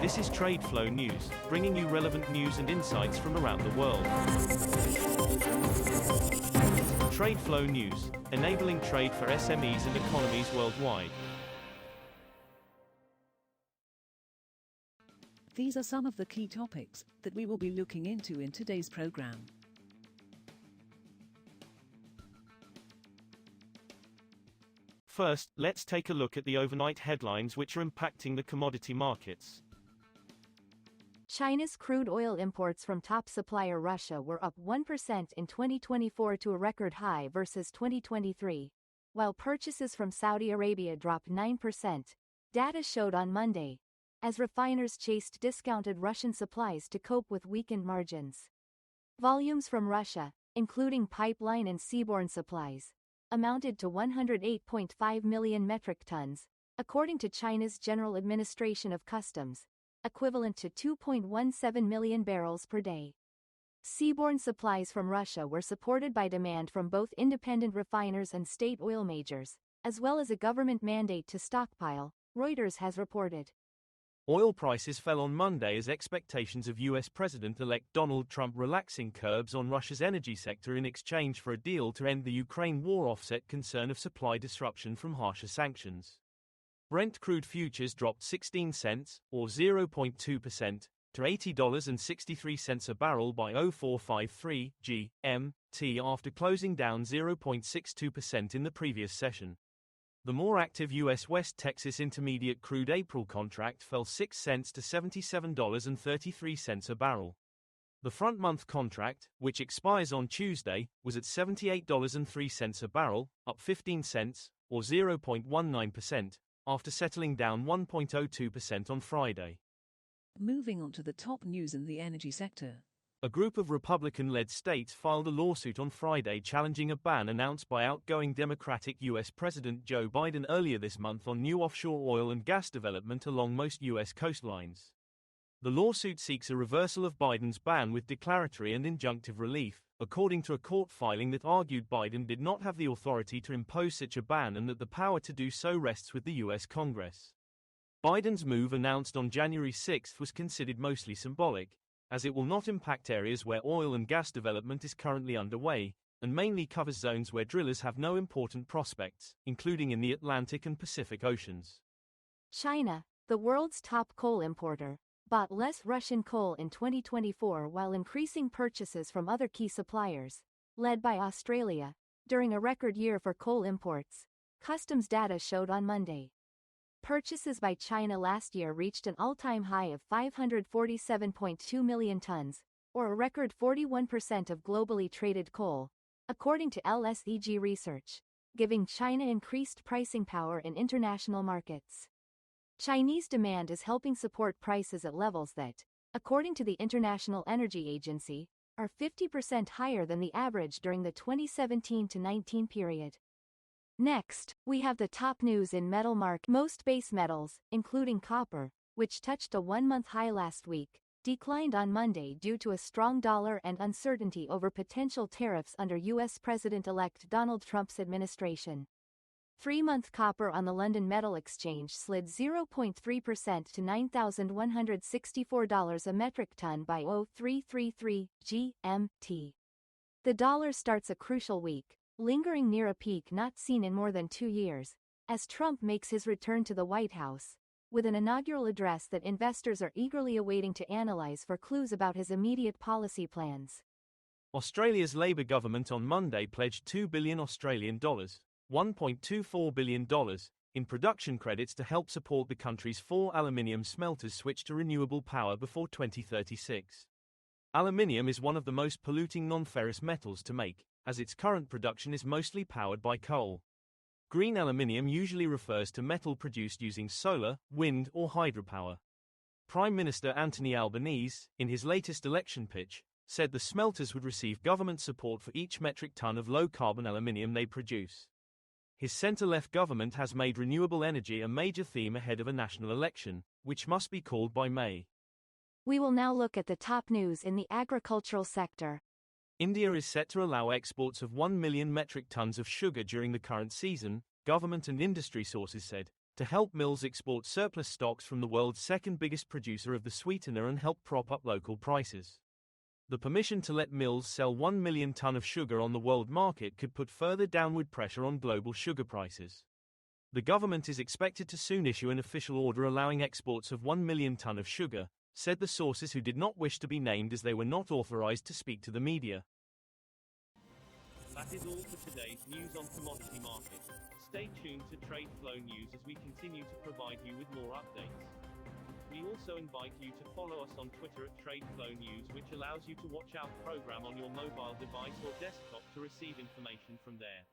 This is TradeFlow News, bringing you relevant news and insights from around the world. TradeFlow News, enabling trade for SMEs and economies worldwide. These are some of the key topics that we will be looking into in today's program. First, let's take a look at the overnight headlines which are impacting the commodity markets. China's crude oil imports from top supplier Russia were up 1% in 2024 to a record high versus 2023, while purchases from Saudi Arabia dropped 9%, data showed on Monday, as refiners chased discounted Russian supplies to cope with weakened margins. Volumes from Russia, including pipeline and seaborne supplies, amounted to 108.5 million metric tons, according to China's General Administration of Customs, equivalent to 2.17 million barrels per day. Seaborne supplies from Russia were supported by demand from both independent refiners and state oil majors, as well as a government mandate to stockpile, Reuters has reported. Oil prices fell on Monday as expectations of U.S. President-elect Donald Trump relaxing curbs on Russia's energy sector in exchange for a deal to end the Ukraine war offset concern of supply disruption from harsher sanctions. Brent crude futures dropped 16 cents, or 0.2%, to $80.63 a barrel by 0453 GMT after closing down 0.62% in the previous session. The more active U.S. West Texas Intermediate crude April contract fell 6 cents to $77.33 a barrel. The front-month contract, which expires on Tuesday, was at $78.03 a barrel, up 15 cents, or 0.19%, after settling down 1.02% on Friday. Moving on to the top news in the energy sector. A group of Republican-led states filed a lawsuit on Friday challenging a ban announced by outgoing Democratic U.S. President Joe Biden earlier this month on new offshore oil and gas development along most U.S. coastlines. The lawsuit seeks a reversal of Biden's ban with declaratory and injunctive relief, according to a court filing that argued Biden did not have the authority to impose such a ban and that the power to do so rests with the U.S. Congress. Biden's move announced on January 6 was considered mostly symbolic, as it will not impact areas where oil and gas development is currently underway, and mainly covers zones where drillers have no important prospects, including in the Atlantic and Pacific Oceans. China, the world's top coal importer, bought less Russian coal in 2024 while increasing purchases from other key suppliers, led by Australia, during a record year for coal imports, customs data showed on Monday. Purchases by China last year reached an all-time high of 547.2 million tons, or a record 41% of globally traded coal, according to LSEG research, giving China increased pricing power in international markets. Chinese demand is helping support prices at levels that, according to the International Energy Agency, are 50% higher than the average during the 2017-19 period. Next, we have the top news in metal market. Most base metals, including copper, which touched a one-month high last week, declined on Monday due to a strong dollar and uncertainty over potential tariffs under U.S. President-elect Donald Trump's administration. Three-month copper on the London Metal Exchange slid 0.3% to $9,164 a metric ton by 0333 GMT. The dollar starts a crucial week, lingering near a peak not seen in more than 2 years, as Trump makes his return to the White House, with an inaugural address that investors are eagerly awaiting to analyze for clues about his immediate policy plans. Australia's Labor government on Monday pledged $2 billion Australian dollars, $1.24 billion, in production credits to help support the country's 4 aluminium smelters switch to renewable power before 2036. Aluminium is one of the most polluting non-ferrous metals to make, as its current production is mostly powered by coal. Green aluminium usually refers to metal produced using solar, wind, or hydropower. Prime Minister Anthony Albanese, in his latest election pitch, said the smelters would receive government support for each metric ton of low-carbon aluminium they produce. His centre-left government has made renewable energy a major theme ahead of a national election, which must be called by May. We will now look at the top news in the agricultural sector. India is set to allow exports of 1 million metric tons of sugar during the current season, government and industry sources said, to help mills export surplus stocks from the world's second biggest producer of the sweetener and help prop up local prices. The permission to let mills sell 1 million ton of sugar on the world market could put further downward pressure on global sugar prices. The government is expected to soon issue an official order allowing exports of 1 million ton of sugar, said the sources who did not wish to be named as they were not authorized to speak to the media. That is all for today's news on commodity markets. Stay tuned to TradeFlow News as we continue to provide you with more updates. We also invite you to follow us on Twitter at TradeFlow News, which allows you to watch our program on your mobile device or desktop to receive information from there.